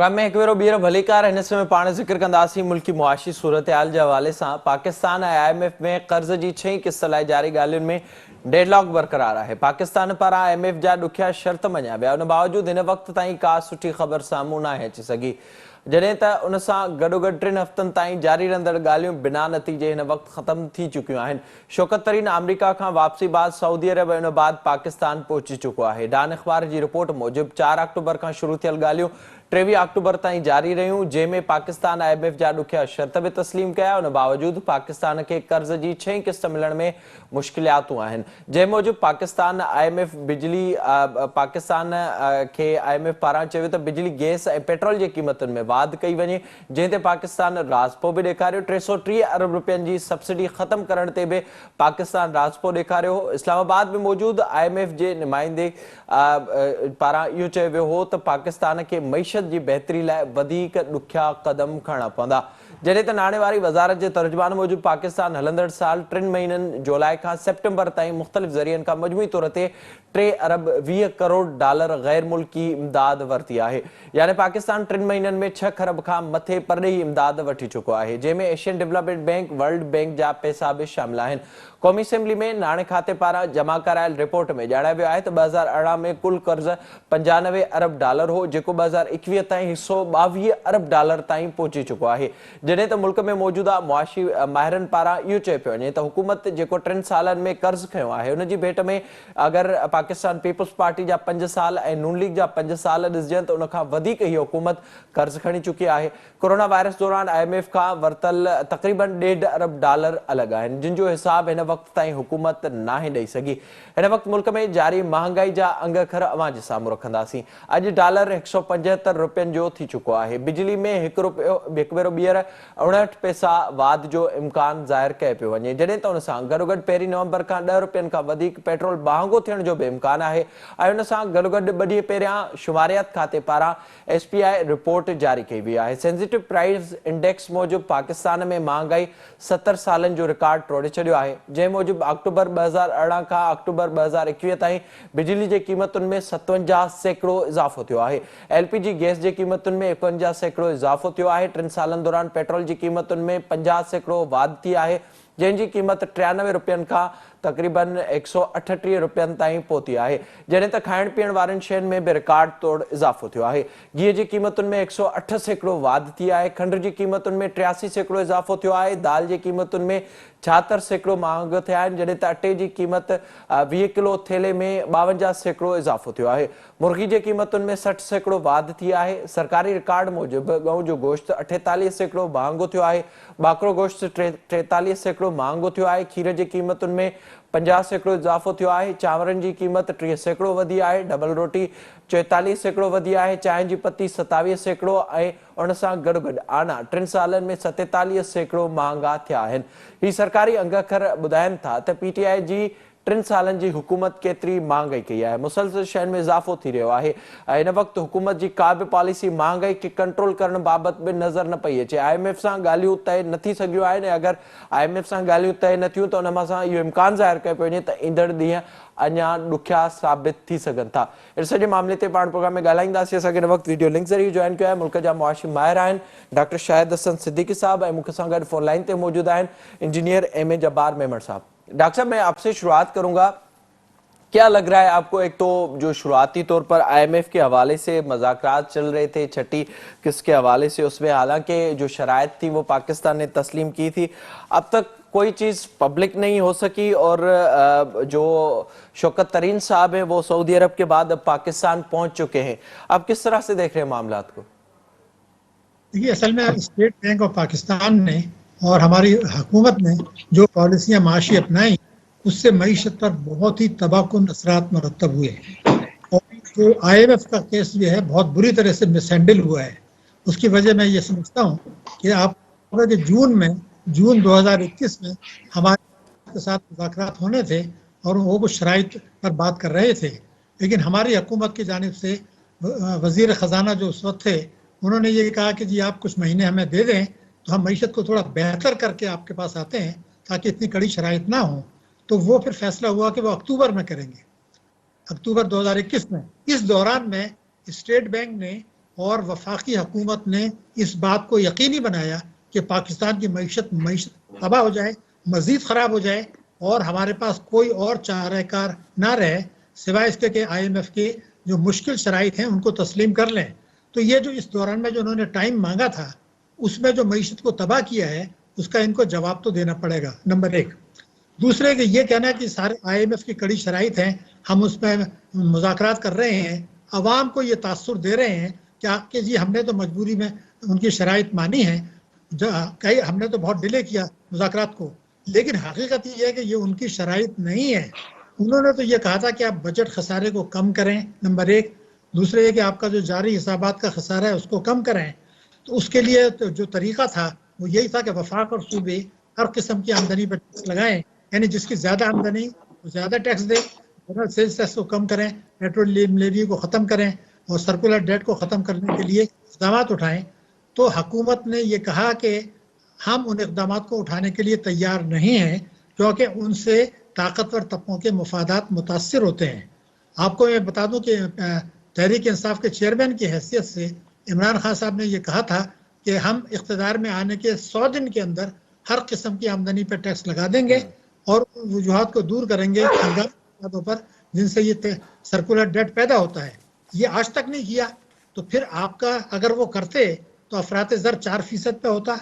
Programme में एक भेरो ॿीहर भलीकार हिन समय पाण ज़िक्र कंदासीं मुल्की मुआशी सूरत-हाल जे हवाले सां। पाकिस्तान ऐं IMF में कर्ज़ जी 6 क़िस्त लाइ जारी ॻाल्हियुनि में डेडलॉक बरक़रार आहे। पाकिस्तान पारां IMF जा ॾुखिया शर्त मञिया विया। उन बावजूद हिन वक़्त ताईं का सुठी ख़बर साम्हूं नाहे अची सघी, जॾहिं त उन सां गॾोगॾु 3 हफ़्तनि ताईं जारी रहंदड़ ॻाल्हियूं बिना नतीजे हिन वक़्त ख़त्म थी चुकियूं आहिनि। शौकत तरीन अमरीका खां वापसी बाद सऊदी अरब ऐं उन बाद पाकिस्तान पहुची चुको आहे। डान अख़बार जी रिपोर्ट मूजिबि 4 अक्टूबर खां शुरू थियल ॻाल्हियूं 23 अक्टूबर ताईं जारी रहियूं, जंहिंमें पाकिस्तान IMF जा ॾुखिया शर्त बि तस्लीम कया। उन बावजूद पाकिस्तान खे कर्ज़ जी 6 क़िस्त मिलण में मुश्किलातूं आहिनि। जंहिं मूजिबि पाकिस्तान खे IMF पारां चयो त बिजली, गैस ऐं पेट्रोल जी क़ीमतुनि में वाध कई वञे, जंहिं ते पाकिस्तान राज़पो बि ॾेखारियो। 330 अरब रुपयनि जी सब्सिडी ख़त्म करण ते बि पाकिस्तान राज़पो ॾेखारियो हो। इस्लामाबाद में मौजूदु IMF जे नुमाइंदे पारां इहो चयो वियो हो त पाकिस्तान खे मईशत जी बहितरी लाइ वधीक ॾुखिया क़दम खणणा पवंदा। जॾहिं त नाणे वारी वज़ारत जे तर्जुमान मूजिबि पाकिस्तान हलंदड़ साल 3 महीननि जुलाई खां सेप्टेंबर ताईं मुख़्तलिफ़ ज़रियनि खां मजमूई तौर ते 3 अरब 20 करोड़ डॉलर गैर मुल्की इमदाद वरिती आहे। यानी पाकिस्तान 3 महीननि में 6 खरब खां मथे परॾेही इमदाद वठी चुको आहे, जंहिंमें Asian development bank, world bank जा पैसा बि शामिल आहिनि। क़ौमी असेंबली में नाणे खाते पारां जमा करायल रिपोर्ट में ॼाणायो वियो आहे त 2018 में कुल कर्ज़ 95 अरब डॉलर हो, जेको 2021 ताईं हिसो 22 अरब डॉलर ताईं पहुची चुको आहे। जॾहिं त मुल्क में मौजूदा मुआशी माहिरनि पारां इहो चयो पियो वञे त हुकूमत जेको 3 सालनि में कर्ज़ खंयो आहे, उन जी भेट में अगरि पाकिस्तान पीपल्स पार्टी जा 5 साल ऐं नून लीग जा 5 साल ॾिसजनि त उन खां वधीक हीअ हुकूमत कर्ज़ खणी चुकी आहे। कोरोना वायरस दौरान IMF खां वरितल तक़रीबन 1.5 अरब डॉलर अलॻि आहिनि, जिन जो हिसाब हिन वक़्त ताईं हुकूमत नाहे ॾेई सघी। हिन वक़्त मुल्क में जारी महांगाई जा अंग अखर अवां जे साम्हूं रखंदासीं। अॼु डॉलर 175 रुपयनि जो थी चुको आहे। बिजली में हिकु भेरो ॿीहर 59 पैसा वाध जो इम्कान ज़ाहिर कयो पियो वञे, जॾहिं त उन सां गॾोगॾु 1 नवंबर खां 10 रुपयनि खां वधीक पेट्रोल महांगो थियण जो बि इम्कान आहे। ऐं उन सां गॾोगॾु 2 ॾींहं पहिरियां शुमारियात खाते पारां SPI रिपोर्ट जारी कई वई आहे। सेंसिटिव प्राइस इंडेक्स मूजिबि पाकिस्तान में महांगाई 70 सालनि जो रिकॉर्ड टोड़े छॾियो आहे। जंहिं मूजिबि अक्टूबर 2018 खां अक्टूबर 2021 ताईं बिजली जे क़ीमतुनि में 57% इज़ाफ़ो थियो आहे। LPG गैस जे क़ीमतुनि में 51% इज़ाफ़ो थियो आहे। 3 सालनि दौरान पेट्रोल जी क़ीमतुनि में 50% वाध थी आहे, जंहिंजी क़ीमत 93 रुपयनि खां तक़रीबन 138 रुपयनि ताईं पहुती आहे। जॾहिं त खाइण पीअण वारनि शयुनि में बि रिकॉर्ड तोड़ इज़ाफ़ो थियो आहे। गिह जी क़ीमतुनि में 108% वाध थी आहे। खंड जी क़ीमतुनि में 83% इज़ाफ़ो थियो आहे। दाल जी क़ीमतुनि में 76% महांगो थिया आहिनि, जॾहिं त अटे जी क़ीमत 20 किलो थेले में 52% इज़ाफ़ो थियो आहे। मुर्गी जे क़ीमतुनि में 60% वाध थी आहे। सरकारी रिकॉर्ड मूजिबि गऊं जो गोश्त 48% महांगो थियो आहे। ॿाकरो गोश्त 43% महांगो थियो आहे। खीर जी क़ीमतुनि में 50% इज़ाफ़ो थियो आहे। चांवरनि जी क़ीमत 30% वधी आहे। डबल रोटी 44% वधी आहे। चांहि जी पत्ती 27% ऐं उन सां गॾोगॾु आना 3 सालनि में 47% महांगा थिया आहिनि। ही सरकारी अंग अखर ॿुधाइनि था त PTI जी 3 सालनि जी हुकूमत केतिरी महांगाई कई आहे। मुसलसल शयुनि में इज़ाफ़ो थी रहियो आहे। हिन वक़्तु हुकूमत जी का बि पॉलिसी महांगाई खे कंट्रोल करण बाबति बि नज़र न पई अचे। IMF सां ॻाल्हियूं तइ न थी सघियूं आहिनि। अगरि IMF सां ॻाल्हियूं तइ न थियूं त उन मां सां इहो इम्कान ज़ाहिर कयो पियो वञे त ईंदड़ ॾींहं अञा ॾुखिया साबित थी सघनि था। इन सॼे मामले ते पाण प्रोग्राम में ॻाल्हाईंदासीं। असांखे हिन वक़्तु वीडियो लिंक ज़रिए जॉइन कयो आहे मुल्क जा मुआशी माहिर आहिनि डॉक्टर शाहिद हसन सिद्दीकी साहब, ऐं मूंखे सां गॾु फोन लाइन ते मौजूद आहिनि इंजीनियर MA जब्बार मेमण साहब। डॉक्टर साहब, मैं आपसे शुरुआत करूंगा। क्या लग रहा है आपको, एक तो जो शुरुआती तौर पर IMF के हवाले से मज़ाकरात चल रहे थे 6ठी किस्त के हवाले से, उसमें हालांकि जो शराइत थी वो पाकिस्तान ने तस्लीम की थी, अब तक कोई चीज़ पब्लिक नहीं हो सकी और जो शौकत तरीन साहब हैं वो सऊदी अरब के बाद अब पाकिस्तान पहुंच चुके हैं। अब किस तरह से देख रहे हैं मामलात को? देखिए, असल में स्टेट बैंक ऑफ पाकिस्तान ने और हमारी हुकूमत ने जो पॉलिसियां माशी अपनाई, उससे मईशत पर बहुत ही तबाहकुन असरात मरतब हुए। और जो IMF का केस जो है बहुत बुरी तरह से मिसहैंडल हुआ है। उसकी वजह मैं ये समझता हूँ कि आप जून 2021 में हमारे साथ मुज़ाकरात होने थे और वो कुछ शराइत पर बात कर रहे थे, लेकिन हमारी हुकूमत की जानिब से वज़ीर ख़जाना जो उस वक्त थे, उन्होंने ये कहा कि जी आप कुछ महीने हमें दे दें तो हम मईशत को थोड़ा बेहतर करके आपके पास आते हैं ताकि इतनी कड़ी शराइत ना हो। तो वो फिर फैसला हुआ कि वो अक्टूबर में करेंगे, अक्टूबर 2021 में। इस दौरान में स्टेट बैंक ने اور وفاقی حکومت نے اس بات کو یقینی بنایا کہ پاکستان کی معیشت تباہ ہو جائے، مزید خراب ہو جائے، اور ہمارے پاس کوئی اور چارہ کار نہ رہے سوائے اس کے کہ آئی ایم ایف کے جو مشکل شرائط ہیں ان کو تسلیم کر لیں۔ تو یہ جو اس دوران میں جو انہوں نے ٹائم مانگا تھا، اس میں جو معیشت کو تباہ کیا ہے اس کا ان کو جواب تو دینا پڑے گا، نمبر ایک۔ دوسرے کہ یہ کہنا ہے کہ سارے آئی ایم ایف کی کڑی شرائط ہیں، ہم اس میں مذاکرات کر رہے ہیں، عوام کو یہ تاثر دے رہے ہیں کہ جی ہم نے تو مجبوری میں ان کی شرائط مانی ہیں، ہم نے تو بہت ڈیلے کیا مذاکرات کو، لیکن حقیقت یہ ہے کہ یہ ان کی شرائط نہیں ہے۔ انہوں نے تو یہ کہا تھا کہ آپ بجٹ خسارے کو کم کریں، نمبر ایک۔ دوسرے یہ کہ آپ کا جو جاری حسابات کا خسارہ ہے اس کو کم کریں۔ تو اس کے لیے جو طریقہ تھا وہ یہی تھا کہ وفاق اور صوبے ہر قسم کی آمدنی پر ٹیکس لگائیں، یعنی جس کی زیادہ آمدنی وہ زیادہ ٹیکس دے، سیلز ٹیکس کو کم کریں، پیٹرولیم لیوی کو ختم کریں، اور سرکولر ڈیٹ کو ختم کرنے کے لیے اقدامات اٹھائیں۔ تو حکومت نے یہ کہا کہ ہم ان اقدامات کو اٹھانے کے لیے تیار نہیں ہیں کیونکہ ان سے طاقتور طبقوں کے مفادات متاثر ہوتے ہیں۔ آپ کو میں بتا دوں کہ تحریک انصاف کے چیئرمین کی حیثیت سے عمران خان صاحب نے یہ کہا تھا کہ ہم اقتدار میں آنے کے 100 دن کے اندر ہر قسم کی آمدنی پر ٹیکس لگا دیں گے اور وجوہات کو دور کریں گے پر جن سے یہ سرکولر ڈیٹ پیدا ہوتا ہے۔ یہ آج تک نہیں کیا، تو پھر آپ کا اگر وہ کرتے تو افراط زر 4% پہ ہوتا،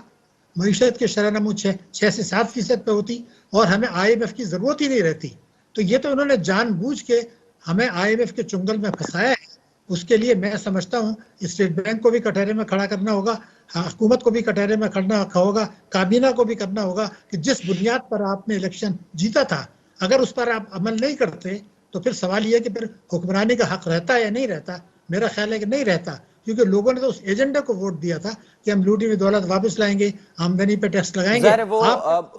معیشت کے شرح نمو 6 سے 7% پہ ہوتی، اور ہمیں آئی ایم ایف کی ضرورت ہی نہیں رہتی۔ تو یہ تو انہوں نے جان بوجھ کے ہمیں آئی ایم ایف کے چنگل میں پھنسایا ہے۔ اس کے لیے میں سمجھتا ہوں اسٹیٹ بینک کو بھی کٹہرے میں کھڑا کرنا ہوگا، حکومت کو بھی کٹہرے میں کھڑنا ہوگا، کابینہ کو بھی کرنا ہوگا کہ جس بنیاد پر آپ نے الیکشن جیتا تھا اگر اس پر آپ عمل نہیں کرتے تو پھر سوال یہ ہے کہ پھر حکمرانی کا حق رہتا ہے یا نہیں رہتا۔ میرا خیال ہے کہ نہیں رہتا، کیونکہ لوگوں نے تو اس ایجنڈے کو ووٹ دیا تھا کہ ہم لوٹی ہوئی دولت واپس لائیں گے، آمدنی پہ ٹیکس لگائیں گے۔ ظاہر ہے وہ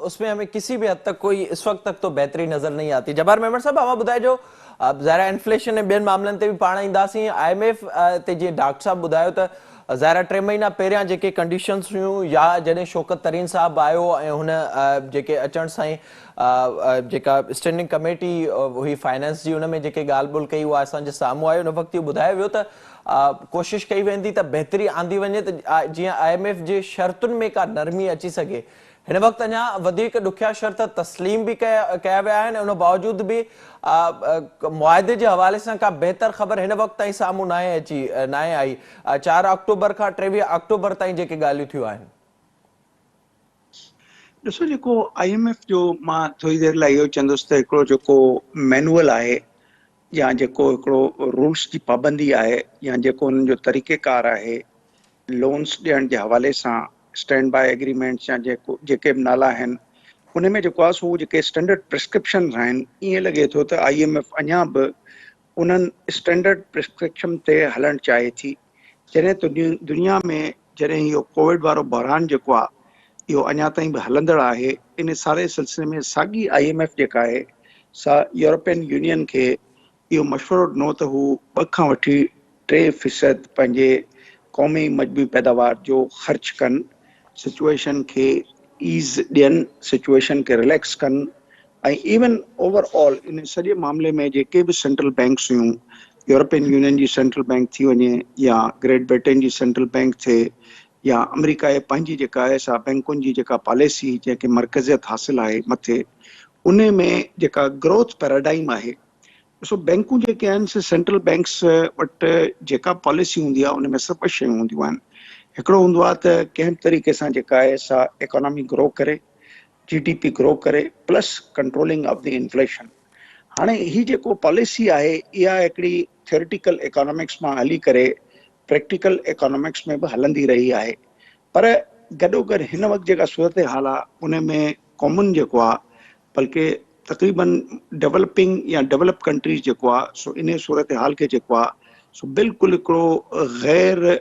اس میں ہمیں کسی بھی حد تک کوئی اس وقت تک تو بہتری نظر نہیں آتی۔ جبار ممبر صاحب ہمیں بتائے جو ظاہر انفلیشن نے بین معاملن تے بھی پانا اینداسیں، آئی ایم ایف تے جی ڈاکٹر صاحب بتایا تو ظاہر 3 مہینہ پہریاں جے کنڈیشنز ہوں یا جنہیں شوکت ترین صاحب آئیو انہیں جے اچن سائیں جیکا اسٹینڈنگ کمیٹی ہوئی فائنانس جی ان میں جے گال بول کئی وہ اساں جے ساموں آئے ان وقت یہ بتایا ویو تو کوشش کئی ویندی تو بہتری آندی ونجے تو جی آئی ایم ایف جے شرطن میں کا نرمی اچی سکے۔ ہن وقت انا ودیک دکھیا شرط تسلیم بھی کیا ویا ہیں، ان باوجود بھی معاہدے کے حوالے سے کا بہتر خبر ہن وقت تائیں ساموں نہ آئی۔ 4 آکٹوبر کا 23 آکٹوبر تائیں جے گالیوں تھیوں آئیں۔ ॾिसो जेको आई एम एफ जो मां थोरी देरि लाइ इहो चवंदुसि त हिकिड़ो जेको मैनुअल आहे या जेको हिकिड़ो रूल्स जी पाबंदी आहे या जेको उन्हनि जो तरीक़ेकार आहे लोन्स ॾियण जे हवाले सां स्टैंड बाय एग्रीमेंट्स या जेके बि नाला आहिनि उन में जेको आहे सो जेके स्टैंडर्ड प्रिस्क्रिप्शन आहिनि, ईअं लॻे थो त आई एम एफ अञा बि उन्हनि स्टैंडर्ड प्रिस्क्रिप्शन ते हलणु चाहे थी। जॾहिं त दुनिया में जॾहिं इहो कोविड वारो बहरान जेको आहे इहो अञा ताईं बि हलंदड़ आहे, इन सारे सिलसिले में साॻी आई एम एफ जेका आहे सा यूरोपियन यूनियन खे इहो मशवरो ॾिनो त हू 2 खां वठी 3% पंहिंजे क़ौमी मजबूरी पैदावार जो ख़र्च कनि, सिचुएशन खे ईज़ ॾियनि, सिचुएशन खे रिलैक्स कनि, ऐं इवन ओवरऑल इन सॼे मामले में जेके बि सेंट्रल बैंक्स हुयूं, यूरोपियन यूनियन जी सेंट्रल बैंक थी वञे या ग्रेट ब्रिटेन जी सेंट्रल बैंक थिए या अमेरिका जे पंहिंजी जेका आहे सा बैंकुनि जी जेका पॉलिसी जंहिंखे मरकज़ियत हासिल आहे मथे, उन में जेका ग्रोथ पैराडाइम आहे, ॾिसो बैंकूं जेके आहिनि से सेंट्रल बैंक्स वटि जेका पॉलिसी हूंदी आहे उन में सभु शयूं हूंदियूं आहिनि। हिकिड़ो हूंदो आहे त कंहिं तरीक़े सां जेका आहे सा इकोनॉमी ग्रो करे, GDP ग्रो करे, plus controlling of the inflation. हाणे ही जेको पॉलिसी आहे इहा हिकिड़ी थियोरिटिकल इकोनॉमिक्स मां हली करे प्रैक्टिकल इकोनॉमिक्स में बि हलंदी रही आहे, पर गॾोगॾु हिन वक़्तु जेका सूरत हाल आहे उन में कॉमन जेको आहे बल्कि तक़रीबन डेवलपिंग या डेवलप कंट्रीज़ जेको आहे सो इन सूरत हाल खे जेको आहे सो बिल्कुलु हिकिड़ो गैर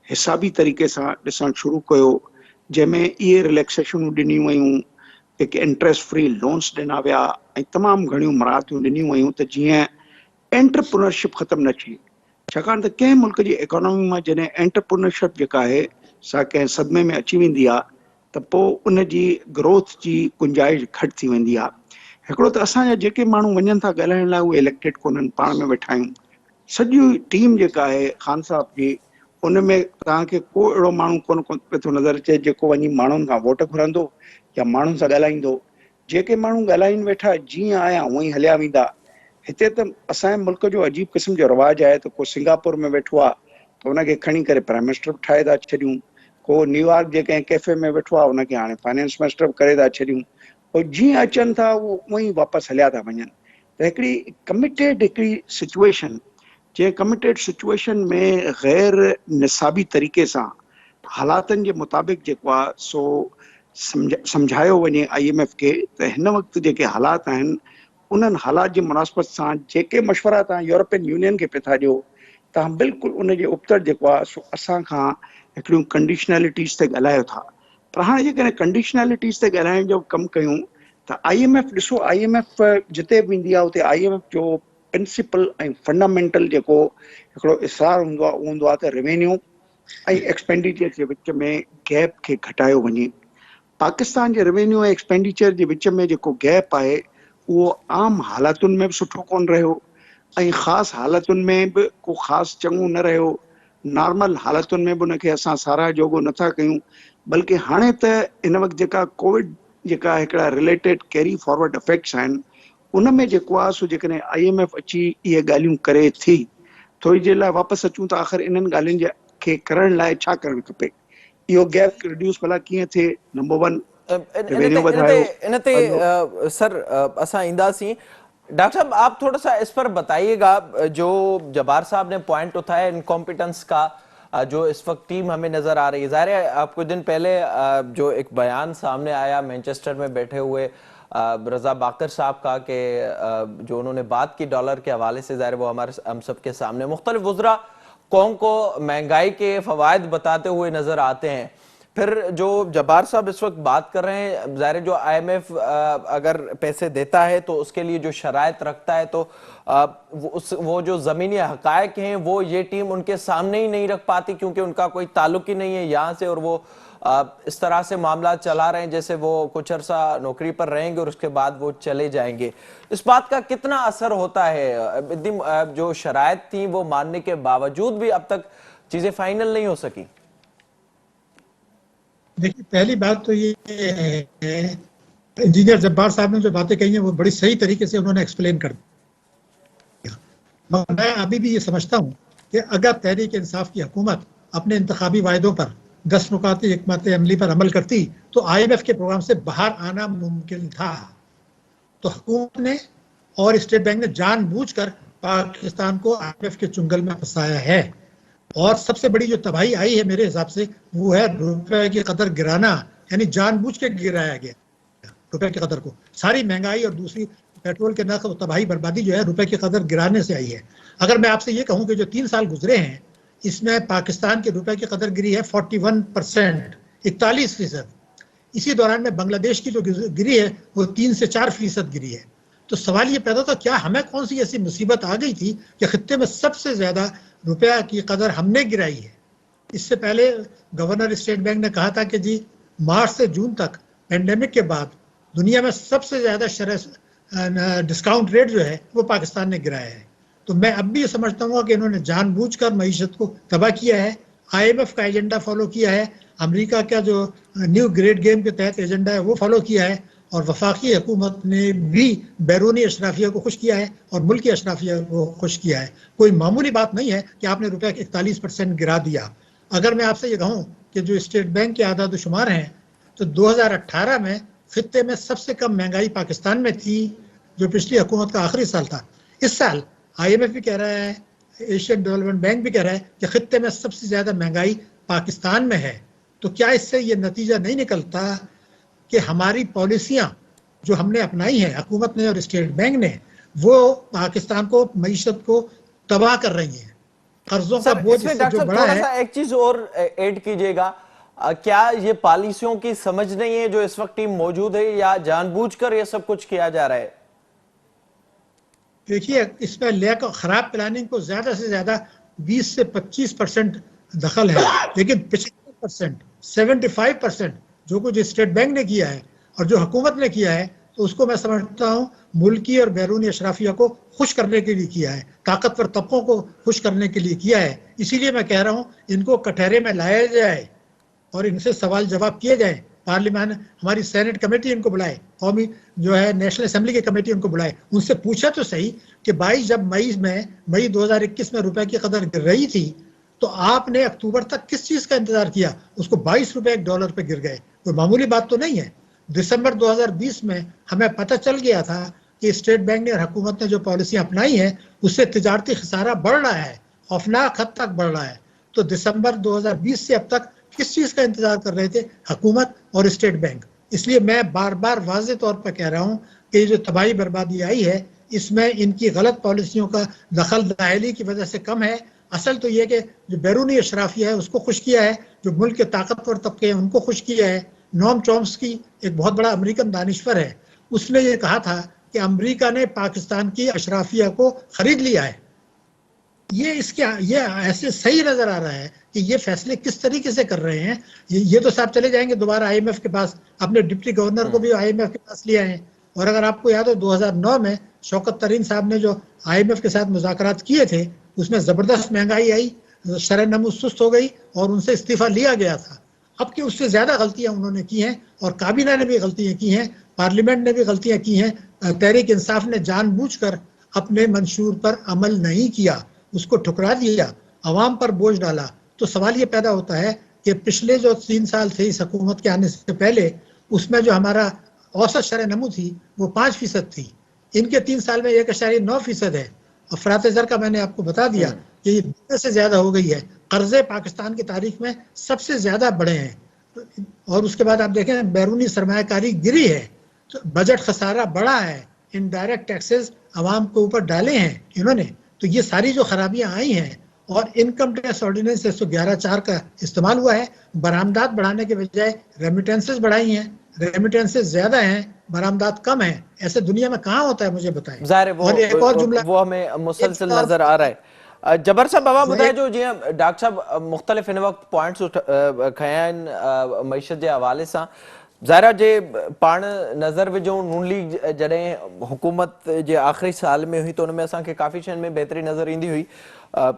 हिसाबी तरीक़े सां ॾिसणु शुरू कयो, जंहिंमें इहे रिलैक्सेशनूं ॾिनियूं वयूं, जेके इंट्रस्ट फ्री लोन्स ॾिना विया ऐं तमामु घणियूं मराहतूं ॾिनियूं वयूं त जीअं एंटरप्रेन्योरशिप ख़तमु न थिए। छाकाणि त कंहिं मुल्क जी इकोनॉमी मां जॾहिं एंटरप्रेन्योरशिप जेका आहे सा कंहिं सदमे में अची वेंदी आहे त पोइ उन जी ग्रोथ जी गुंजाइश घटि थी वेंदी आहे। हिकिड़ो त असांजा जेके माण्हू वञनि था ॻाल्हाइण लाइ उहे इलेक्टेड कोन्हनि, पाण में वेठा आहियूं। सॼी टीम जेका आहे ख़ान साहब जी उन में तव्हांखे को अहिड़ो माण्हू कोन पियो थो नज़र अचे जेको वञी माण्हुनि खां वोट घुरंदो या माण्हुनि सां ॻाल्हाईंदो। जेके माण्हू ॻाल्हाइनि वेठा जीअं आया हूअं ई हलिया वेंदा। हिते त असांजे मुल्क जो अजीब क़िस्म जो रवाजु आहे त को सिंगापुर में वेठो आहे त उनखे खणी करे प्राइम मिनिस्टर बि ठाहे था छॾियूं, को न्यूयॉर्क जे कंहिं कैफ़े में वेठो आहे उनखे हाणे फाइनेंस मिनिस्टर बि करे था छॾियूं, पोइ जीअं अचनि था उहो उअं ई वापसि हलिया था वञनि। त हिकिड़ी कमिटेड हिकिड़ी सिचुएशन, जंहिं कमिटेड सिचुएशन में गैर निसाबी तरीक़े सां हालातनि जे मुताबिक़ जेको आहे सो सम्झायो वञे IMF खे त हिन वक़्तु जेके हालात आहिनि उन्हनि हालात जी मुनासिबत सां जेके मशवरा तव्हां यूरोपियन यूनियन खे पिया था ॾियो, तव्हां बिल्कुलु उनजे उबतड़ जेको आहे सो असां खां हिकिड़ियूं कंडीशनैलिटीज़ ते ॻाल्हायो था। पर हाणे जेकॾहिं कंडीशनैलिटीज़ ते ॻाल्हाइण जो कमु कयूं त IMF ॾिसो, IMF जिते बि ईंदी आहे उते IMF जो प्रिंसिपल ऐं फंडामेंटल जेको हिकिड़ो इसरार हूंदो आहे उहो हूंदो आहे त रेवेन्यू ऐं एक्सपेंडिचर जे विच में गैप खे घटायो वञे। पाकिस्तान जे रेवेन्यू ऐं एक्सपेंडिचर जे विच में जेको गैप आहे उहो आम हालातुनि में बि सुठो कोन रहियो ऐं ख़ासि हालतुनि में बि को ख़ासि चङो न रहियो। नॉर्मल हालतुनि में बि उनखे असां साराह जोॻो नथा कयूं, बल्कि हाणे त इन वक़्तु जेका कोविड जेका हिकिड़ा रिलेटेड कैरी फॉरवर्ड इफेक्ट्स आहिनि उन में जेको आहे सो जेकॾहिं IMF अची इहे ॻाल्हियूं करे थी, थोरी देरि लाइ वापसि अचूं त आख़िर इन्हनि ॻाल्हियुनि खे करण लाइ छा करणु खपे? इहो गैप रिड्यूस भला कीअं थिए? नंबर 1 रेवेन्यू वधायो। सर असां ईंदासीं। डॉक्टर साहब आप थोड़ा सा इस पर बताइएगा, जो जब्बार साहब ने पॉइंट उठाया इनकॉम्पिटेंस का, जो इस वक्त टीम हमें नजर आ रही है। ज़ाहिर है आप कुछ दिन पहले जो एक बयान सामने आया मैनचेस्टर में बैठे हुए रजा बाकर साहब का कि जो उन्होंने बात की डॉलर के हवाले से, ज़ाहिर वो हम सबके सामने मुख्तलिफ वज़रा कौम को महंगाई के फवायद बताते हुए नजर आते हैं। फिर जो जब्बार साहब इस वक्त बात कर रहे हैं, ज़ाहिर जो IMF अगर पैसे देता है तो उसके लिए जो शराइत रखता है तो वो जो ज़मीनी हक़ाइक़ हैं वो ये टीम उनके सामने ही नहीं रख पाती, क्योंकि उनका कोई ताल्लुक ही नहीं है यहाँ से, और वो इस तरह से मामला चला रहे हैं जैसे वो कुछ अरसा नौकरी पर रहेंगे और उसके बाद वो चले जाएंगे। इस बात का कितना असर होता है? जो शराइत थी वो मानने के बावजूद भी अब तक चीज़ें फाइनल नहीं हो सकी। देखिए, पहली बात तो ये है, इंजीनियर जब्बार साहब ने जो बातें कही हैं वो बड़ी सही तरीके से उन्होंने एक्सप्लेन कर दिया। मगर मैं अभी भी ये समझता हूँ कि अगर तहरीक इंसाफ की हुकूमत अपने इंतखाबी वायदों पर 10 नुकाती हिकमत अमली पर अमल करती तो IMF के प्रोग्राम से बाहर आना मुमकिन था। तो हुकूमत ने और स्टेट बैंक ने जानबूझकर पाकिस्तान को IMF के चुंगल में फंसाया है। और सबसे बड़ी जो तबाही आई है मेरे हिसाब से वो है रुपए की कदर गिराना, यानी जानबूझ के गिराया गया रुपए की कदर को। सारी महंगाई और दूसरी पेट्रोल के नर्क तबाही बर्बादी जो है रुपए की कदर गिराने से आई है। अगर मैं आपसे ये कहूँ कि जो 3 साल गुजरे हैं इसमें पाकिस्तान के रुपए की कदर गिरी है 41%, 41%। इसी दौरान में बांग्लादेश की जो गिरी है वो 3 से 4% गिरी है। तो सवाल ये पैदा होता, क्या हमें कौन सी ऐसी मुसीबत आ गई थी कि खित्ते में सबसे ज्यादा रुपया की कदर हमने गिराई है? इससे पहले गवर्नर स्टेट बैंक ने कहा था कि जी मार्च से जून तक पेंडेमिक के बाद दुनिया में सबसे ज्यादा डिस्काउंट रेट जो है वो पाकिस्तान ने गिराया है। तो मैं अब भी ये समझता हूँ कि इन्होंने जानबूझकर मईशत को तबाह किया है, IMF का एजेंडा फॉलो किया है, अमेरिका का जो न्यू ग्रेड गेम के तहत एजेंडा है वो फॉलो किया है, और वफाकी हुकूमत ने भी बैरूनी अशराफिया को खुश किया है और मुल्की अशराफिया को खुश किया है। कोई मामूली बात नहीं है कि आपने रुपया 41% गिरा दिया। अगर मैं आपसे ये कहूँ कि जो स्टेट बैंक के आदाद शुमार हैं तो 2018 में खित्ते में सबसे कम महंगाई पाकिस्तान में थी, जो पिछली हुकूमत का आखिरी साल था। इस साल IMF भी कह रहा है, एशियन डेवलपमेंट बैंक भी कह रहा है कि खित्ते में सबसे ज्यादा महंगाई पाकिस्तान में है। तो क्या इससे ये नतीजा नहीं निकलता कि हमारी पॉलिसियां जो हमने अपनाई हैं हुकूमत ने और स्टेट बैंक ने वो पाकिस्तान को मईशत को तबाह कर रही हैं? कर्जों का बोझ इससे जो बड़ा है। एक चीज और ऐड कीजिएगा, क्या ये पॉलिसियों की समझ नहीं है जो इस वक्त टीम मौजूद है, या जानबूझकर ये सब कुछ किया जा रहा है? देखिए, इसमें लैक और खराब प्लानिंग को ज्यादा से ज्यादा 20 से 25% दखल है, लेकिन 75%, 75% जो कुछ स्टेट बैंक ने किया है और जो हुकूमत ने किया है تو اس کو میں سمجھتا ہوں ملکی اور بیرونی اشرافیہ کو خوش کرنے کے لیے کیا ہے، طاقتور طبقوں کو خوش کرنے کے لیے کیا ہے. اسی لیے میں کہہ رہا ہوں ان کو کٹہرے میں لایا جائے اور ان سے سوال جواب کیے جائیں. پارلیمان ہماری سینٹ کمیٹی ان کو بلائے، قومی جو ہے نیشنل اسمبلی کی کمیٹی ان کو بلائے، ان سے پوچھا تو صحیح کہ بھائی جب مئی 2021 میں روپے کی قدر گر رہی تھی تو آپ نے اکتوبر تک کس چیز کا انتظار کیا؟ اس کو 22 روپے ایک ڈالر پہ گر گئے. کوئی معمولی بات تو نہیں ہے. دسمبر 2020 میں ہمیں پتہ چل گیا تھا کہ اسٹیٹ بینک نے اور حکومت نے جو پالیسیاں اپنائی ہیں اس سے تجارتی خسارہ بڑھ رہا ہے، خوفناک حد تک بڑھ رہا ہے. تو دسمبر 2020 سے اب تک کس چیز کا انتظار کر رہے تھے حکومت اور اسٹیٹ بینک؟ اس لیے میں بار بار واضح طور پر کہہ رہا ہوں کہ یہ جو تباہی بربادی آئی ہے اس میں ان کی غلط پالیسیوں کا دخل داخلی کی وجہ سے کم ہے. اصل تو یہ کہ جو بیرونی اشرافیہ ہے اس کو خوش کیا ہے، جو ملک کے طاقتور طبقے ہیں ان کو خوش کیا ہے. نوم چومسکی ایک بہت بڑا امریکن دانشور ہے، اس نے یہ کہا تھا کہ امریکہ نے پاکستان کی اشرافیہ کو خرید لیا ہے. یہ ایسے صحیح نظر آ رہا ہے کہ یہ فیصلے کس طریقے سے کر رہے ہیں. یہ تو صاحب چلے جائیں گے دوبارہ آئی ایم ایف کے پاس، اپنے ڈپٹی گورنر کو بھی آئی ایم ایف کے پاس لے آئے. اور اگر آپ کو یاد ہو 2009 میں شوکت ترین صاحب نے جو آئی ایم ایف کے ساتھ مذاکرات کیے تھے اس میں زبردست مہنگائی آئی، شرح نمو سست ہو گئی اور ان سے استعفیٰ لیا گیا تھا. اب کہ اس سے زیادہ غلطیاں انہوں نے کی ہیں اور کابینہ نے بھی غلطیاں کی ہیں، پارلیمنٹ نے بھی غلطیاں کی ہیں. تحریک انصاف نے جان بوجھ کر اپنے منشور پر عمل نہیں کیا، اس کو ٹھکرا دیا، عوام پر بوجھ ڈالا. تو سوال یہ پیدا ہوتا ہے کہ پچھلے جو 3 سال تھے اس حکومت کے آنے سے پہلے اس میں جو ہمارا اوسط شرح نمو تھی وہ 5% تھی، ان کے 3 سال میں 1.9% ہے. افراط زر کا میں نے آپ کو بتا دیا کہ یہ 10 سے زیادہ ہو گئی ہے. قرضے پاکستان کی تاریخ میں سب سے زیادہ بڑے ہیں. اور اس کے بعد آپ دیکھیں بیرونی سرمایہ کاری گری ہے، بجٹ خسارہ بڑا ہے، انڈائریکٹ ٹیکسز عوام کے اوپر ڈالے ہیں انہوں نے. تو یہ ساری جو خرابیاں آئی ہیں اور انکم ٹیکس آرڈیننس 111(4) کا استعمال ہوا ہے، برآمدات بڑھانے کے بجائے ریمیٹنسز بڑھائی ہیں. ریمیٹنسز زیادہ ہیں، برآمدات کم ہیں. ایسے دنیا میں کہاں ہوتا ہے مجھے بتائیں. ظاہر ہے اور ایک اور جملہ وہ ہمیں مسلسل نظر آ رہا ہے. جبر صاحب بابا ॿुधाए جو جی ڈاکٹر صاحب مختلف ان وقت پوائنٹس کھیا آहिनि معیشت जे हवाले सां. ظاہرہ जे पाण नज़र विझूं नून लीग जॾहिं हुकूमत जे आख़िरी साल में हुई त उन में असांखे काफ़ी शयुनि में बहितरी नज़र ईंदी हुई.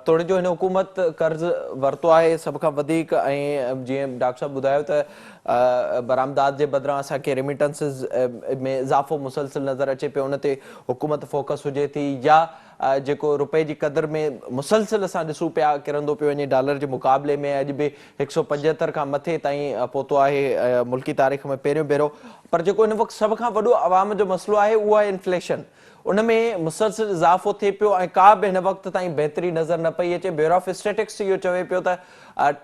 तोड़े जो हिन हुकूमत कर्ज़ वरितो आहे सभ खां वधीक ऐं जीअं डॉक्टर साहब ॿुधायो त बरामदात जे बदिरां असांखे रेमिटेंसिस में इज़ाफ़ो मुसलसिल नज़र अचे पियो, उन ते हुकूमत फोकस हुजे थी या जेको रुपए जी क़दर में मुसलसिल असां ॾिसूं पिया किरंदो पियो वञे डॉलर जे मुक़ाबले में. अॼु बि 175 खां मथे ताईं पहुतो आहे मुल्की तारीख़ में पहिरियों भेरो. पर जेको हिन वक़्तु सभ खां वॾो अवाम जो मसइलो आहे उहो आहे इन्फ्लेशन. उन में मुसलसिल इज़ाफ़ो थिए पियो ऐं का बि हिन वक़्त ताईं बहितरी नज़र न पई अचे. ब्यूरो ऑफ स्टैटिस्टिक्स इहो चवे पियो त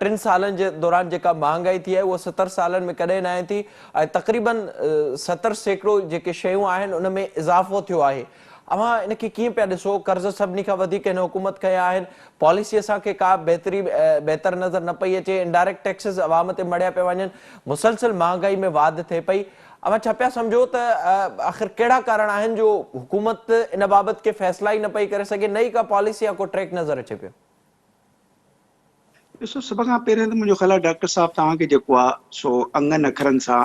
3 सालनि जे दौरान जेका महांगाई थी आहे उहा 70 सालनि में कॾहिं न आहे थी ऐं तक़रीबन 70% जेके शयूं आहिनि उन में इज़ाफ़ो थियो आहे. अवां इनखे कीअं पिया ॾिसो? कर्ज़ सभिनी खां वधीक हिन हुकूमत कया आहिनि, पॉलिसी असांखे का बहितर नज़र न पई अचे, इनडायरेक्ट टैक्सिस अवाम ते मड़िया पिया वञनि, मुसलसिल महांगाई में वाध थिए पई. अवां छा पिया सम्झो त आख़िर कहिड़ा कारण आहिनि जो हुकूमत इन बाबति के फ़ैसिला ई न पई करे सघे, नई का पॉलिसी या को ट्रैक नज़र अचे पियो? ॾिसो सभ खां पहिरियों त मुंहिंजो ख़्यालु आहे डॉक्टर साहब तव्हांखे जेको आहे सो अंगनि अखरनि सां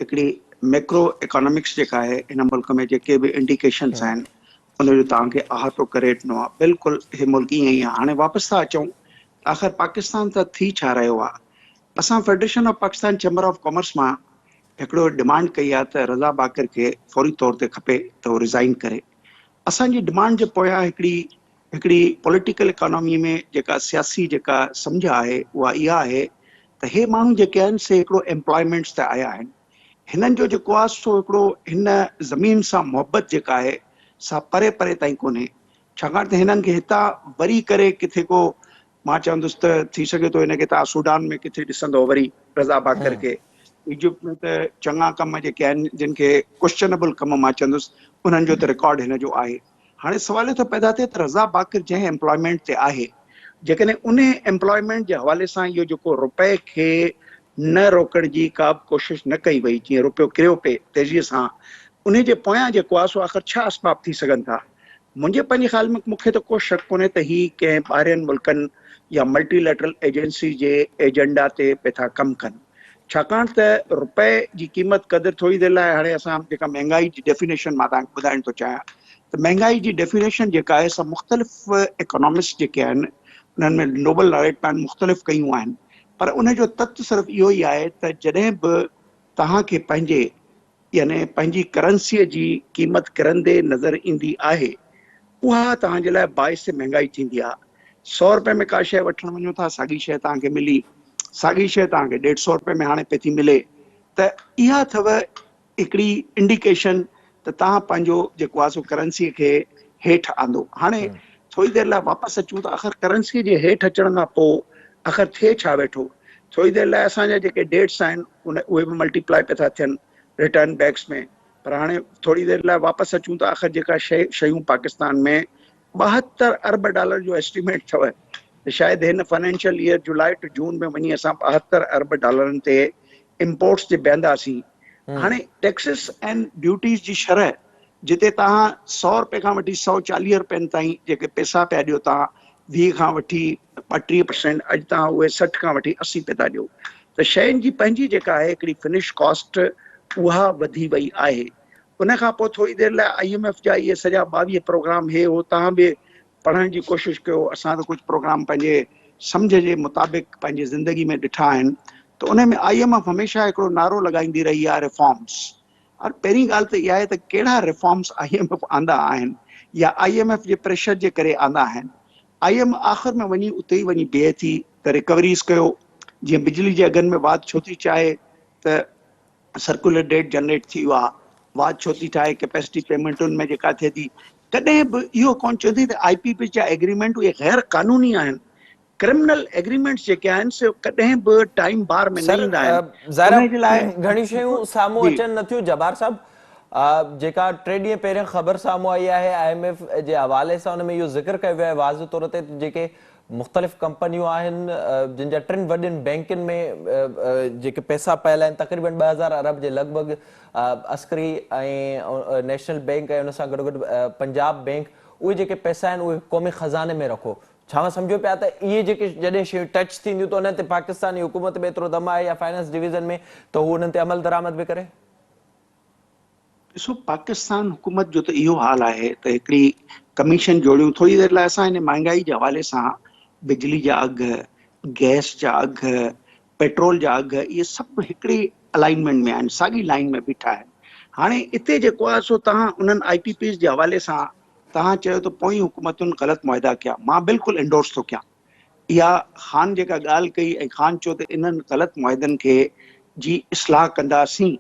हिकिड़ी मैक्रो इकोनॉमिक्स जेका आहे हिन मुल्क में जेके बि इंडिकेशन्स आहिनि उनजो तव्हांखे अहातो करे ॾिनो आहे. बिल्कुलु हे मुल्क ईअं ई आहे. हाणे वापसि था अचूं आख़िर पाकिस्तान त थी छा रहियो आहे. असां federation of Pakistan chamber of commerce मां हिकिड़ो डिमांड कई आहे त रज़ा बाक़र खे फौरी तौर ते खपे त उहो रिज़ाइन करे. असांजी डिमांड जे पोयां हिकिड़ी पॉलिटिकल इकोनॉमी में जेका सियासी जेका सम्झ आहे उहा इहा आहे त हे माण्हू जेके आहिनि से हिकिड़ो एम्प्लॉयमेंट्स ते आया आहिनि. हिननि जो जेको आहे सो हिकिड़ो हिन ज़मीन सां मुहबत जेका आहे सा परे परे ताईं कोन्हे. छाकाणि त हिननि खे हितां वरी करे किथे को मां चवंदुसि त थी सघे थो हिनखे तव्हां सूडान में किथे ॾिसंदो वरी रज़ा बाक़र खे. इजिप्ट में त चङा कम जेके आहिनि जिन खे क्वेश्चनेबल कम मां चवंदुसि उन्हनि जो त रिकॉर्ड हिन जो आहे. हाणे सवाल थो पैदा थिए त रज़ा बाक़र जंहिं एम्प्लॉयमेंट ते आहे जेकॾहिं उन एम्प्लॉयमेंट जे हवाले सां इहो जेको रुपए खे न रोकण जी का बि कोशिशि न कई वई, जीअं रुपयो किरियो पिए तेज़ीअ सां, उन जे पोयां जेको आहे सो आख़िर छा असबाब थी सघनि था. मुंहिंजे पंहिंजे ख़्याल में मूंखे त को शक कोन्हे त ही कंहिं ॿाहिरियनि मुल्कनि या मल्टीलेटरल एजेंसी जे एजेंडा ते पिया था कमु कनि. छाकाणि त रुपए जी क़ीमत क़दुरु थोरी देरि लाइ हाणे असां जेका महांगाई जी डेफिनेशन मां तव्हांखे ॿुधाइण थो चाहियां त महांगाई जी डेफिनेशन जेका आहे सा मुख़्तलिफ़ इकोनॉमिस्ट जेके आहिनि उन्हनि में नोबल लॉरेट पाण मुख़्तलिफ़ कयूं आहिनि, पर उन जो तत्व सिर्फ़ु इहो ई आहे त जॾहिं बि तव्हांखे पंहिंजे यानी पंहिंजी करंसीअ जी क़ीमत किरंदे नज़र ईंदी आहे उहा तव्हांजे लाइ बाइस महांगाई थींदी आहे। 100 रुपए में का शइ वठणु वञो था, साॻी शइ तव्हांखे मिली, साॻी शइ तव्हांखे 150 रुपए में हाणे पई थी मिले, त इहा अथव हिकिड़ी इंडिकेशन त तव्हां पंहिंजो जेको आहे सो करंसीअ खे हेठि आंदो। हाणे थोरी देरि लाइ वापसि अचूं त आख़िर करंसीअ जे हेठि अचण खां पोइ आख़िर थिए छा वेठो। थोरी देरि लाइ असांजा जेके डेट्स आहिनि उहे बि मल्टीप्लाई पिया था थियनि रिटर्न बैक्स में, पर हाणे थोरी देरि लाइ वापसि अचूं त आख़िर जेका शयूं पाकिस्तान में $72 अरब जो एस्टिमेट अथव त शायदि हिन financial year July to June में वञी असां $72 अरब ते इम्पोर्ट्स ते बीहंदासीं। हाणे टैक्सिस एंड ड्यूटीज़ जी शरह जिते तव्हां 100 रुपए खां वठी 140 रुपयनि ताईं जेके पैसा पिया ॾियो तव्हां 20 खां वठी 32%, अॼु तव्हां उहे 60 खां वठी 80 पे था ॾियो, त शयुनि जी पंहिंजी जेका आहे हिकिड़ी फिनिश कॉस्ट उहा वधी वई आहे। उन खां पोइ थोरी देरि लाइ IMF जा इहे सॼा 22 प्रोग्राम हे हो तव्हां बि पढ़ण जी कोशिशि कयो, असां त कुझु प्रोग्राम पंहिंजे सम्झ जे मुताबिक़ पंहिंजी ज़िंदगी में ॾिठा आहिनि, त उन में IMF हमेशह हिकिड़ो नारो लॻाईंदी रही आहे रिफॉर्म्स। और पहिरीं ॻाल्हि त इहा आहे त कहिड़ा रिफॉर्म्स IMF आंदा आहिनि या IMF जे प्रेशर जे करे आंदा आहिनि। IMF आख़िर में वञी उते ई वञी बीहे थी त रिकवरीज़ कयो, जीअं बिजली जे अघनि में वाध छो थी चाहे त सर्कुलर डेट जनरेट थी वियो आहे, वाध छो थी ठाहे कैपेसिटी पेमेंटुनि में जेका थिए थी, कॾहिं बि इहो कोन चवंदी त IPP जा एग्रीमेंट उहे गैर कानूनी आहिनि। क्रिमिनल एग्रीमेंट्स जेके आहिनि से कॾहिं बि टाइम बार में न सर ईंदा आहिनि। ज़रा उन जे लाइ घणी शयूं साम्हूं जी अचनि नथियूं जब्बार साहब। जेका 3 ॾींहं पहिरियों ख़बर साम्हूं आई आहे IMF जे हवाले सां, उन में इहो ज़िक्र कयो वियो आहे वाज़ तौर ते जेके मुख़्तलिफ़ कंपनियूं आहिनि जिन जा 3 वॾनि बैंकुनि में जेके पैसा पयल आहिनि तक़रीबन 2000 अरब जे लॻभॻि, अस्करी ऐं नेशनल बैंक ऐं उन सां गॾोगॾु पंजाब बैंक, उहे जेके पैसा आहिनि उहे क़ौमी ख़ज़ाने में रखो। छा मां सम्झो पिया त इहे जेके जॾहिं शयूं टच थींदियूं त उन ते पाकिस्तानी हुकूमत में एतिरो दम आहे या फाइनेंस डिवीज़न में त हू उन्हनि ते अमल दरामद बि करे? ॾिसो, पाकिस्तान हुकूमत जो त इहो हाल आहे त हिकिड़ी कमीशन जोड़ियूं। थोरी देरि लाइ असां हिन महांगाई जे हवाले सां बिजली जा अघ, गैस जा अघ, पेट्रोल जा अघ, इहे सभु हिकिड़ी अलाइनमेंट में आहिनि, साॻी लाइन में बीठा आहिनि। हाणे हिते जेको आहे सो तव्हां उन्हनि IPPs जे हवाले सां तव्हां चयो त पोइ हुकूमतुनि ग़लति मुआदा कया, मां बिल्कुलु इंडोर्स थो कयां इहा। ख़ान जेका ॻाल्हि कई ऐं ख़ान चयो त इन्हनि ग़लति मुआदनि खे जी इस्लाह कंदासीं।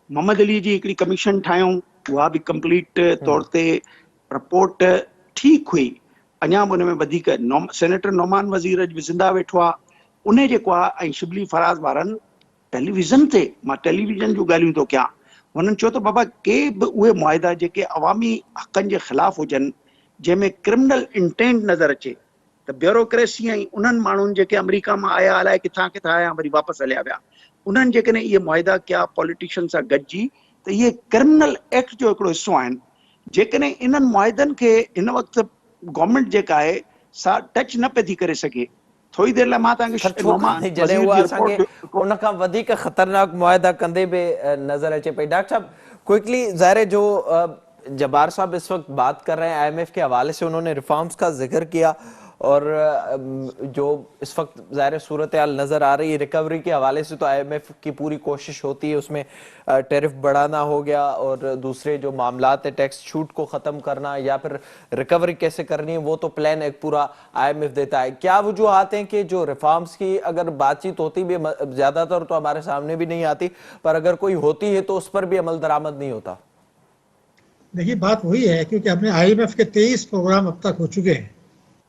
मोहम्मद अली जी हिकिड़ी कमीशन ठाहियूं, उहा बि कंप्लीट तौर ते रिपोर्ट ठीकु हुई, अञा बि उन में वधीक सेनेटर नौमान वज़ीर बि ज़िंदा वेठो आहे, उन जेको आहे ऐं शिबली फराज़ वारनि टेलीविज़न ते, मां टेलीविज़न जूं ॻाल्हियूं थो कयां, हुननि चयो त बाबा के बि उहे मुआदा जेके अवामी हक़नि जे ख़िलाफ़ हुजनि, जंहिंमें क्रिमिनल इंटेंट नज़र अचे, त ब्यूरोक्रेसी ऐं उन्हनि माण्हुनि जेके अमेरिका मां आया, अलाए किथां किथां आया वरी वापसि हलिया विया, उन्हनि जेकॾहिं इहे मुआदा कया पॉलिटिशियन सां गॾिजी त इहे क्रिमिनल एक्ट जो हिकिड़ो हिसो आहिनि। जेकॾहिं इन्हनि मुआदनि खे हिन वक़्तु गवर्नमेंट जेका आहे सा टच न पई थी करे सघे, थोरी देरि लाइ मां तव्हांखे नौमान वज़ीर जी रिपोर्ट उन खां वधीक ख़तरनाक मुआदा कंदे बि नज़र अचे पई। डॉक्टर साहब क्विकली, ज़ाहिर जो जब्बार साहब इस वक्त बात कर रहे हैं IMF के हवाले से, उन्होंने रिफॉर्म्स का जिक्र किया और जो इस वक्त ज़ाहिर सूरत हाल नज़र आ रही है रिकवरी के हवाले से, तो IMF की पूरी कोशिश होती है, उसमें टैरिफ बढ़ाना हो गया और दूसरे जो मामलात है टैक्स छूट को ख़त्म करना या फिर रिकवरी कैसे करनी है, वो तो प्लान एक पूरा IMF देता है। क्या वजूहात हैं कि जो रिफॉर्म्स की अगर बातचीत होती भी, ज़्यादातर तो हमारे सामने भी नहीं आती, पर अगर कोई होती है तो उस पर भी अमल दरामद नहीं होता? देखिए, बात वही है क्योंकि अपने IMF के 23 प्रोग्राम अब तक हो चुके हैं,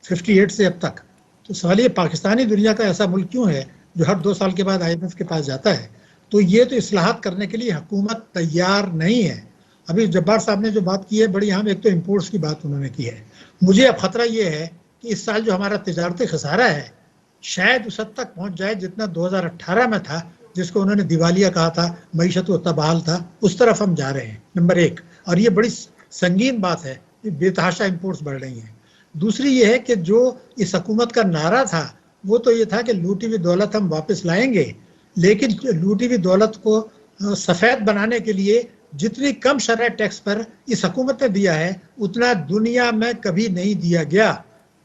58 से अब तक। तो सवाल ये, पाकिस्तानी दुनिया का ऐसा मुल्क क्यों है जो हर 2 साल के बाद IMF के पास जाता है? तो ये तो इस्लाहात करने के लिए हुकूमत तैयार नहीं है। अभी जब्बार साहब ने जो बात की है बड़ी अहम, एक तो इम्पोर्ट्स की बात उन्होंने की है। मुझे अब खतरा ये है कि इस साल जो हमारा तिजारती खसारा है शायद उस हद तक पहुंच जाए जितना 2018 में था, जिसको उन्होंने दिवालिया कहा था, मईशत व तबाहल था, उस तरफ हम जा रहे हैं, नंबर 1। और ये बड़ी संगीन बात है कि बेतहाशा इम्पोर्ट्स बढ़ रही हैं। दूसरी ये है कि जो इस हुकूमत का नारा था वो तो ये था कि लूटी हुई दौलत हम वापस लाएंगे, لیکن لوٹی ہوئی دولت کو سفید بنانے کے لیے جتنی کم شرح ٹیکس پر اس حکومت نے دیا ہے اتنا دنیا میں کبھی نہیں دیا گیا.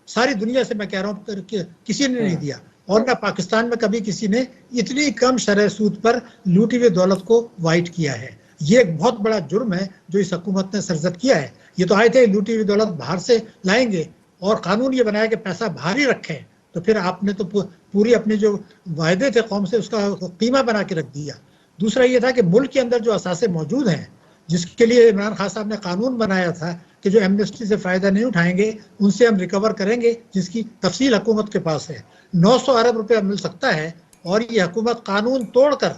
ساری دنیا سے میں کہہ رہا ہوں کہ کسی نے نہیں دیا, اور نہ پاکستان میں کبھی کسی نے اتنی کم شرح سود پر لوٹی ہوئی دولت کو وائٹ کیا ہے. یہ ایک بہت بڑا جرم ہے جو اس حکومت نے سرزد کیا ہے. یہ تو آئے تھے لوٹی ہوئی دولت باہر سے لائیں گے اور قانون یہ بنایا کہ پیسہ باہر ہی رکھیں, تو پھر آپ نے تو پوری اپنے جو وعدے تھے قوم سے اس کا قیمہ بنا کے رکھ دیا. دوسرا یہ تھا کہ ملک کے اندر جو اثاثے موجود ہیں جس کے لیے عمران خان صاحب نے قانون بنایا تھا کہ جو ایمنسٹی سے فائدہ نہیں اٹھائیں گے ان سے ہم ریکور کریں گے, جس کی تفصیل حکومت کے پاس ہے. 900 ارب روپے مل سکتا ہے اور یہ حکومت قانون توڑ کر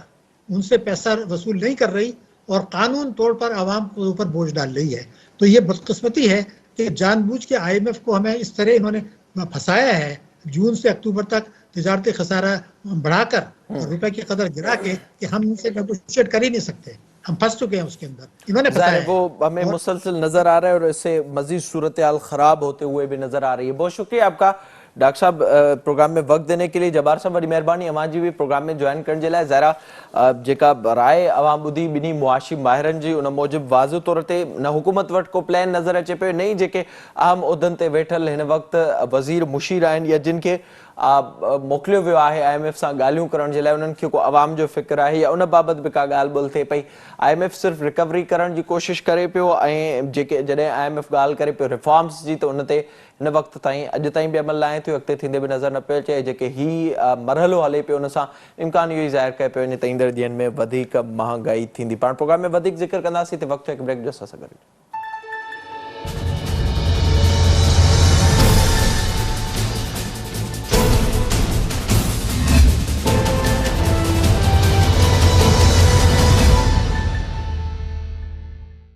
ان سے پیسہ وصول نہیں کر رہی اور قانون توڑ پر عوام کے اوپر بوجھ ڈال رہی ہے. تو یہ بدقسمتی ہے کہ جان بوجھ کے IMF کو ہمیں اس طرح انہوں نے پھنسایا ہے, جون سے اکتوبر تک تجارتی خسارہ بڑھا کر اور روپے کی قدر گرا کے کہ ہم ان سے نیگوشیٹ کر ہی نہیں سکتے. ہم پھنس چکے ہیں اس کے اندر, انہوں نے پھنسایا ہے. وہ ہمیں مسلسل نظر آ رہا ہے اور اس سے مزید صورتحال خراب ہوتے ہوئے بھی نظر آ رہی ہے. بہت شکریہ آپ کا ڈاکٹر صاحب پروگرام میں وقت دینے کے لیے. جبار صاحب بڑی مہربانی امان جی بھی پروگرام میں جوائن کرنے जे लाइ. ज़ाहिरा जेका राय अवाम ॿुधी ॿिन्ही मुआशी माहिरनि जी उन मूजिबि वाज़िह तौर ते न हुकूमत वटि को प्लान नज़र अचे पियो, न ई जेके अहम उहिदनि ते वेठल हिन वक़्तु वज़ीर मुशीर आहिनि या जिन खे मोकिलियो वियो आहे IMF सां ॻाल्हियूं करण जे लाइ, उन्हनि खे को अवाम जो फ़िक्र आहे या उन बाबति बि का ॻाल्हि ॿोल्हि थिए पई. IMF सिर्फ़ु रिकवरी करण जी कोशिशि करे पियो ऐं जेके जॾहिं IMF ॻाल्हि करे पियो रिफॉर्म्स जी, त उन ते हिन वक़्तु ताईं अॼु ताईं बि अमल नाहे थियो, अॻिते थींदे बि नज़र न पियो अचे. जेके हीउ मरहलो हले पियो उन सां इम्कान इहो ई ज़ाहिर कयो पियो वञे त ईंदड़ ॾींहंनि में वधीक महांगाई थींदी. पाण प्रोग्राम में वधीक ज़िक्र कंदासीं त वक़्तु हिकु ब्रेक जो असां सां गॾु.